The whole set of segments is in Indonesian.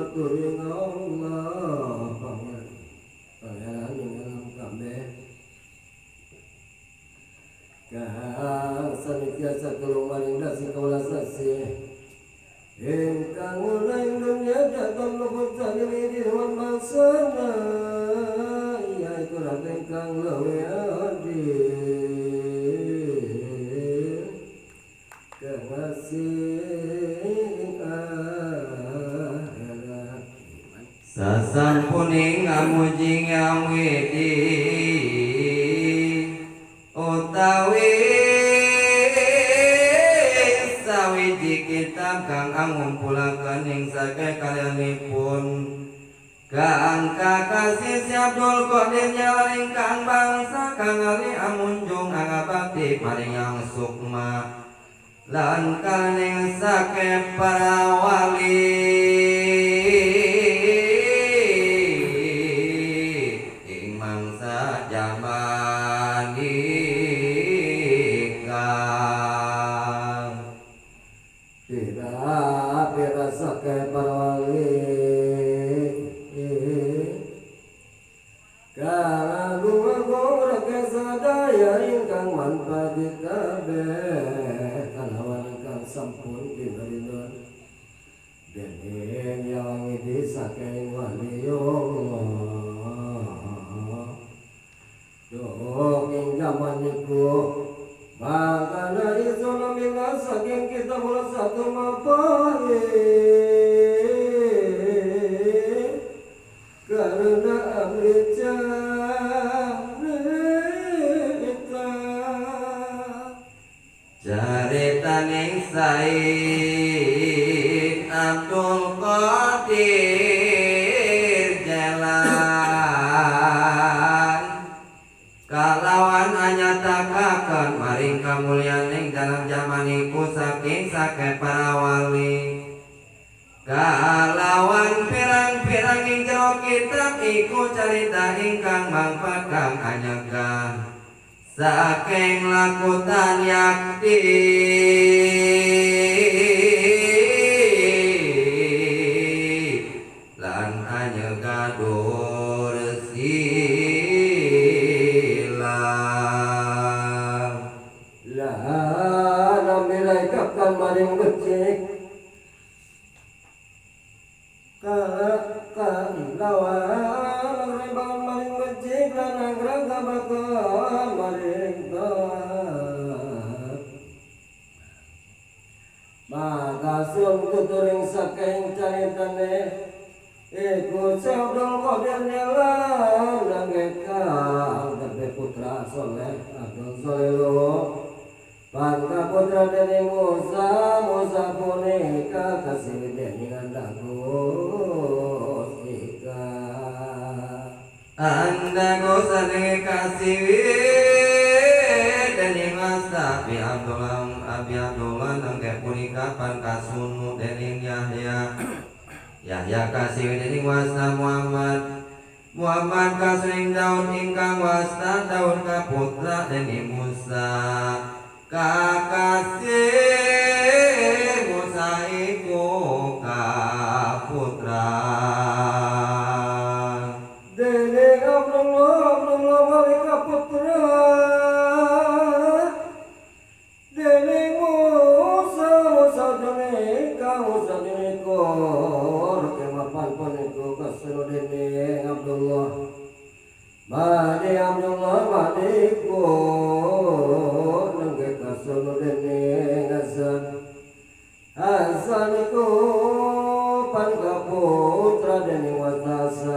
matur ing Allah pangeran ing alam kabeh kang sanitiasa kelummaning dasi kaula sasih ingkang mulai dunia jatuh luput sanili dirwan bangsana yaitu ratu ingkang lewe adil kekasih akhirat sasampuning ngamuji ngawiti utawi sawiji kitab kang ngumpulaken ing sake kalyanipun kang kakasih Si Abdul Qadir Jalan ingkang bangsa kang ali amunjung angabakti maringang sukma lan kaning sake para wali ing mangsa jaman ikang pira sake para wali kang agung reke sadaya ingkang manfaati kabeh kalawan ingkang sampun pinaringan dening yang iki saking wali Allah dong ing jaman niku bakal iso namina saking kita mula satu mapane karena amrica caritaning Said Abdul Qadir Jalan kalawan anyatakaken maring kamulyaning dalam jaman iku saking sake para wali kalawan pirang-pirang ing jero kitab iku carita ingkang mangpat kang anyegah saking lakutan yakti lan anyegah dur silang lan ambilai kapkan maring becik lawan rembangan maring becik lan anggrang kabakan maring makasun tuturing saking caritane iku Si Abdul Qadir Jalan nangekang gede putra soleh Abdul Soleh Bangka putra dening Musa punika kasih dening Andagus ika Andagus ane kasih dening Abi Abdullah nangge punika pan kasunu dening Yahya kasih dening wasta Muhammad kasih Daud ingkang wasta Daud kaputra dening Musa kakasih Musa iku kaputra dening Abdullah wali kaputra dening Musa dening Musa dening kor kemapan puniku kasih dening Abdullah Madi Abdullah madiku nengke kasih dening Hasan iku pan kaputra dening Watasan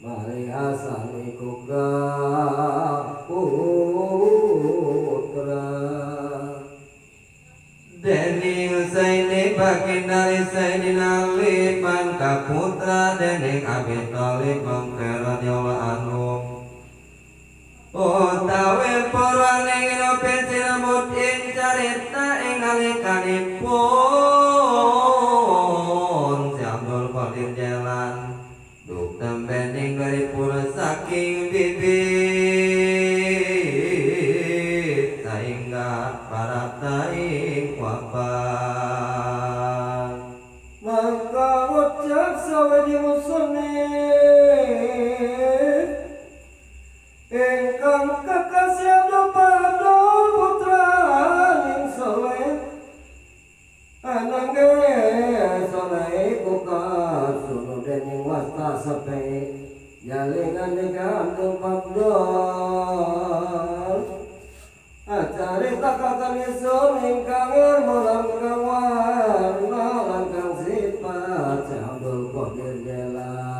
mari Hasan iku kaputra dening Sayyidi Bakindari Sayyidina Ali pan kaputra dening Abi Thalib mangke radhiyallahu anhu utawi purwaning nopen sinebut ing carita ing nalikanipun Si Abdul Qadir Jalan duk tembening dari pura saking bibit sehingga para taing wafat nangge soleh buka sunu dening wasta sepe jalingan digantung pagdol acari takakan isun ingkang mulang kawan langkang sifat Abdul Qadir Jalan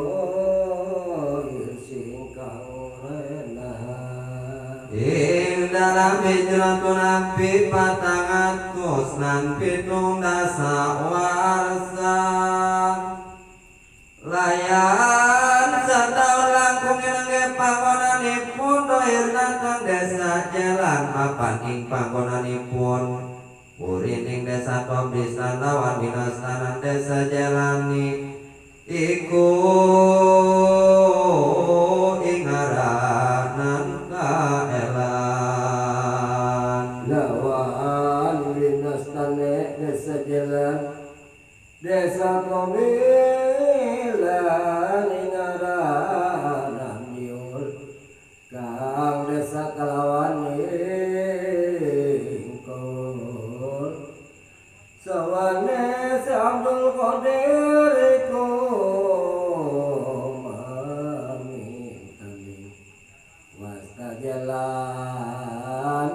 dohir singkang renah ing dalam hijratun nabi 400 nan pitung dasa warsa layan setahun langkung inenge panggonanipun dohir datang desa Jalan mapan ing panggonanipun purining desa Tobisan lawan binastanan desa Jalani iku ingaranan kaelan lawan binastane desa Jalan desa Komilan ingaranan yul kang desa Kalawan ingkul sawane si Abdul Qadir iku mamintani wasta jalan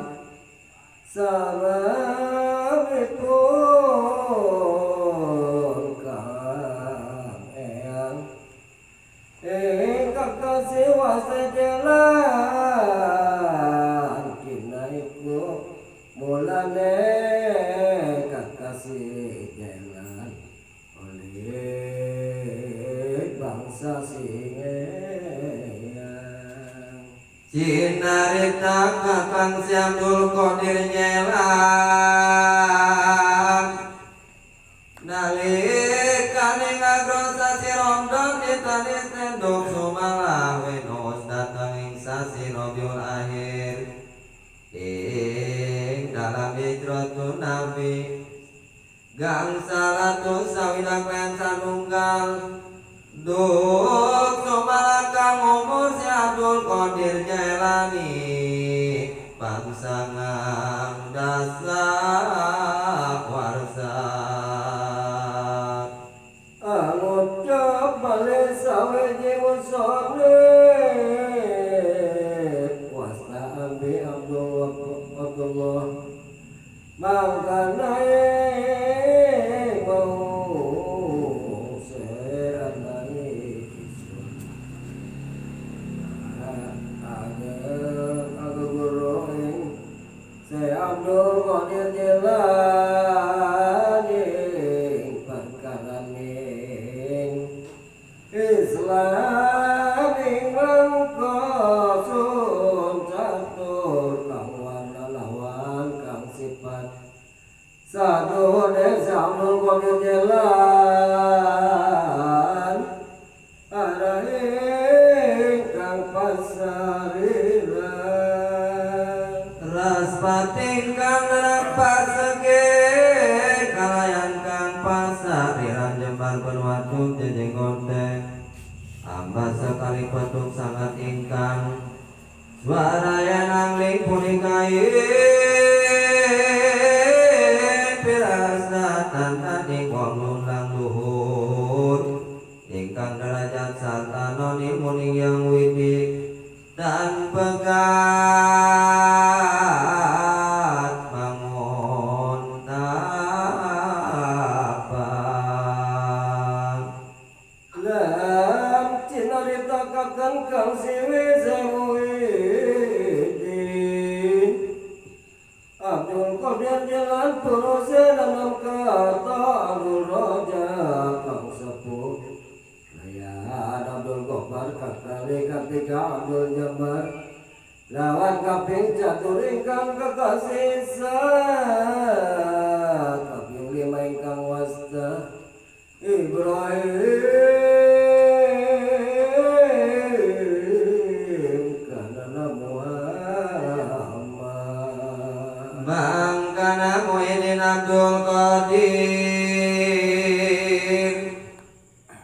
sabetun kang eyang kakasih wasta jalan kinaiku mulane kakasih jalan oleh bangsa singeyang cinarita kakang si Abdul Qadir Jalan nalikane ngagron sasi Ramadan ditani sendok sumalah wenos datang ing sasi Rabiul Akhir ing dalam hijratun nabi gangsal sawidak lan sanunggal duk sumalakang umur si Abdul Qadir Jailani pangsangang dasa warsa ngucap balik sawe jimusone wasta ambi Abdullah mangkanae mau seanai kisun aga guruing se Abdul Qadir Jailani perkaraning Islam ing mangko sun catur kang warna lawan kang sifat saduh desa Abdul Qadir Jalan ada ingkang pasariran ras pating kang pasege kalayan kang pasariran jembar penwatuk jejeng konteng amba sekali petuk sangat ingkang suara yang angling punikai pirasatan tadi wong nulang luhur ingkang derajat sartanoni muning yang widik dan pegat bangun tapan lam cinarita kakang kang siwi sewidin Abdul Qadir Jalan terusnya dalam kata Abdul Raja kang sepuh layan Abdul Ghaffar kakali ketika Abdul Jabbar lawan kaping catur ingkang kekasih kaping 5 ingkang wasta Ibrahim kana Muhammad Bangkana Muhyiddin Abdul Qadir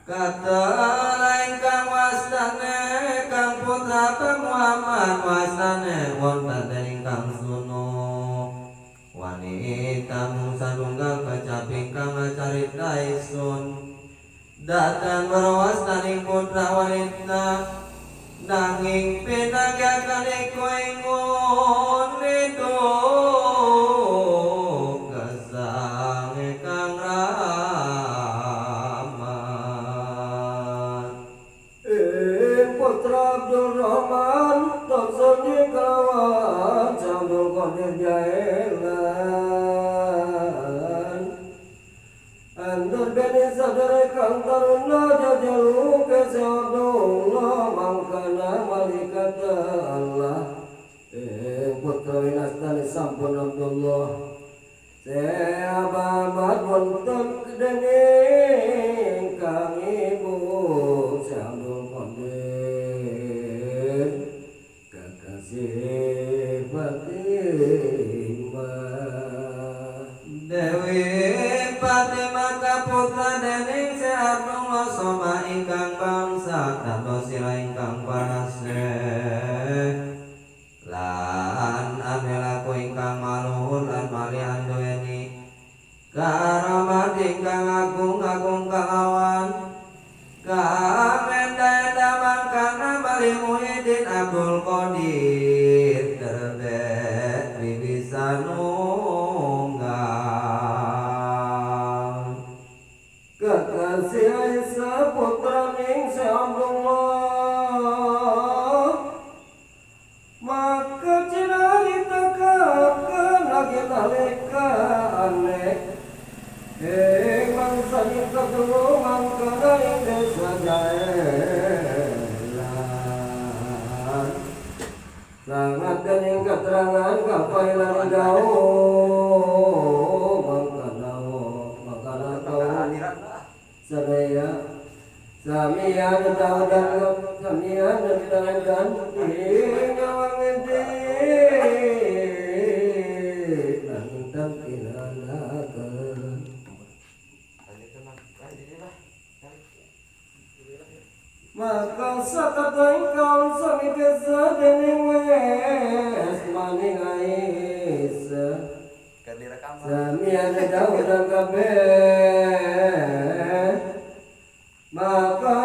kata lain kang wastane kang putra Muhammad wasane wonten ingkang suno wanita mung satunggal kecapi kang carita isun datang berwastaning putra wanita nanging pinagyakan iko ingon itu kesang kang rahmat Putra Abdul Rahman Toksonya kawan Sambul Qadir Jailan Andur beni sadare kang taruna jajalu keseodullah mangkana malaikat Allah Putra winastani sampun Abdullah Seababat wonten kedening kang ibu Sambul Qadir Kekasih Fatimah Dewi Fatimah kaputra dening Seabdullah soma ingkang bangsa dados sira ingkang panasih lan amelaku ingkang maluhur lan malihan duweni karamat ingkang agung-agung kalawan kamenda mangkana bali Muhyiddin Abdul Qadir terbet wibisanunggal Kekasih Aisyah putra ning Abdullah maka cerita kakak lagi nalika aneh mangsa ning ketulungan kana ing desa jaelan sangat dening keterangan kapailan jauh mangkana tau Saraya Samian dan Samian dan Ingawang ente Nantang kinanakan Maka sakatay kau sami kesa dening wes maning ais Samian dan kabeh Maka